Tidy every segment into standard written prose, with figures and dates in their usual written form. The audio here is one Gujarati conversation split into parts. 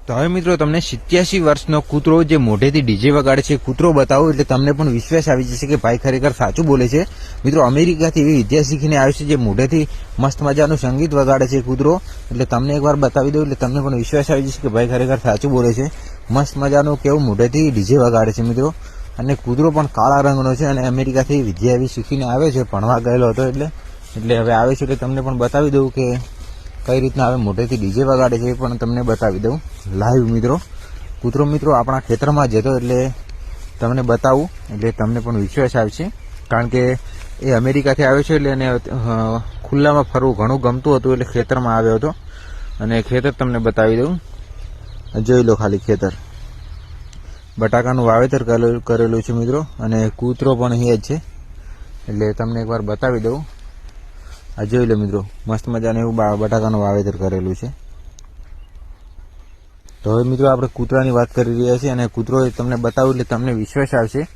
તો હવે મિત્રો તમને 87 વર્ષનો કૂતરો જે મોઢેથી ડીજે વગાડે છે કૂતરો બતાવો એટલે તમને પણ વિશ્વાસ આવી જશે કે ભાઈ ખરેખર સાચું બોલે છે। મિત્રો અમેરિકાથી એવી વિદ્યા શીખીને આવ્યો છે જે મોઢેથી મસ્ત મજાનું સંગીત વગાડે છે કૂતરો, એટલે તમને એકવાર બતાવી દઉં એટલે તમને પણ વિશ્વાસ આવી જશે કે ભાઈ ખરેખર સાચું બોલે છે। મસ્ત મજાનું કેવું મોઢેથી ડીજે વગાડે છે મિત્રો, અને કૂતરો પણ કાળા રંગનો છે અને અમેરિકાથી વિદ્યા એવી શીખીને આવે છે, ભણવા ગયેલો હતો એટલે હવે આવે છે એટલે તમને પણ બતાવી દઉં કે કઈ રીતના હવે મોઢેથી ડીજે વગાડે છે એ પણ તમને બતાવી દઉં લાઈવ મિત્રો। કૂતરો મિત્રો આપણા ખેતરમાં જતો એટલે તમને બતાવું એટલે તમને પણ વિશ્વાસ આવશે, કારણ કે એ અમેરિકાથી આવ્યો છે એટલે એને ખુલ્લામાં ફરવું ઘણું ગમતું હતું એટલે ખેતરમાં આવ્યો હતો, અને ખેતર તમને બતાવી દઉં। જોઈ લો ખાલી ખેતર, બટાકાનું વાવેતર કરેલું છે મિત્રો, અને કૂતરો પણ અહીંયા જ છે એટલે તમને એકવાર બતાવી દઉં। આ જોઈ લો મિત્રો, મસ્ત મજાનું એવું બટાકાનું વાવેતર કરેલું છે। તો હવે મિત્રો આપણે કૂતરાની વાત કરી રહ્યા છીએ, અને કૂતરો તમને બતાવું એટલે તમને વિશ્વાસ આવશે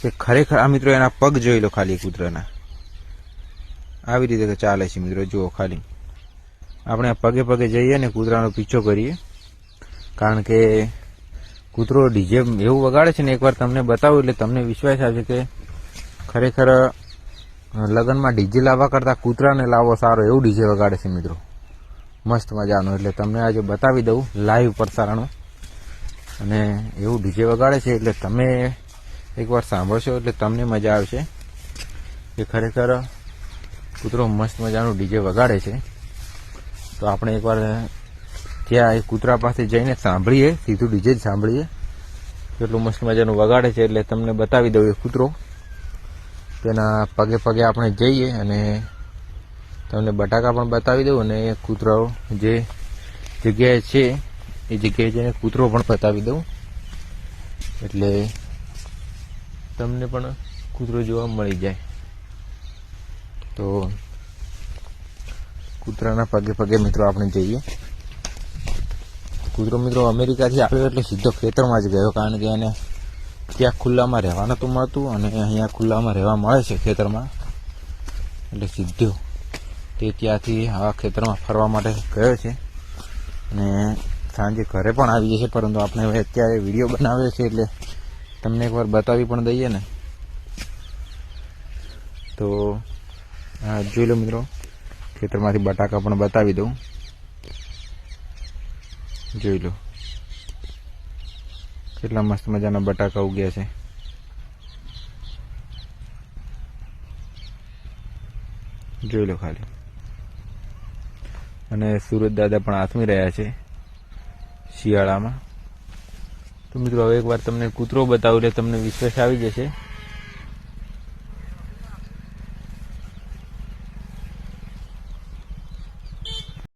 કે ખરેખર આ મિત્રો એના પગ જોઈ લો ખાલી કૂતરાના, આવી રીતે ચાલે છે મિત્રો। જુઓ ખાલી આપણે પગે પગે જઈએ ને કૂતરાનો પીછો કરીએ, કારણ કે કૂતરો ડીજે એવું વગાડે છે ને એકવાર તમને બતાવું એટલે તમને વિશ્વાસ આવશે કે ખરેખર લગ્નમાં ડીજે લાવવા કરતાં કૂતરાને લાવવો સારો, એવું ડીજે વગાડે છે મિત્રો મસ્ત મજાનું। એટલે તમને આજે બતાવી દઉં લાઈવ પ્રસારણ, અને એવું ડીજે વગાડે છે એટલે તમે એકવાર સાંભળશો એટલે તમને મજા આવશે કે ખરેખર કૂતરો મસ્ત મજાનું ડીજે વગાડે છે। તો આપણે એકવાર ત્યાં એ કૂતરા પાસે જઈને સાંભળીએ, સીધું ડીજે જ સાંભળીએ કેટલું મસ્ત મજાનું વગાડે છે, એટલે તમને બતાવી દઉં એ કૂતરો, તેના પગે પગે આપણે જઈએ અને તમને બટાકા પણ બતાવી દઉં, અને એ કૂતરો જે જગ્યાએ છે એ જગ્યાએ જઈને કૂતરો પણ બતાવી દઉં એટલે તમને પણ કૂતરો જોવા મળી જાય। તો કૂતરાના પગે પગે મિત્રો આપણે જઈએ। કૂતરો મિત્રો અમેરિકાથી આવ્યો એટલે સીધો ખેતરમાં જ ગયો, કારણ કે એને ત્યાં ખુલ્લામાં રહેવા નહોતું મળતું, અને અહીંયા ખુલ્લામાં રહેવા મળે છે ખેતરમાં, એટલે સીધો તે ત્યાંથી આવા ખેતરમાં ફરવા માટે ગયો છે, અને સાંજે ઘરે પણ આવી જશે, પરંતુ આપણે હવે અત્યારે વિડીયો બનાવ્યો છે એટલે તમને એકવાર બતાવી પણ દઈએ ને। તો હા જોઈ લો મિત્રો, ખેતરમાંથી બટાકા પણ બતાવી દઉં, જોઈ લો કેટલા મસ્ત મજાના બટાકા ઉગ્યા છે। જોઈ લો ખાલી, અને સુરત દાદા પણ આથમી રહ્યા છે શિયાળામાં। તો મિત્રો હવે એકવાર તમને કૂતરો બતાવું એટલે તમને વિશ્વાસ આવી જશે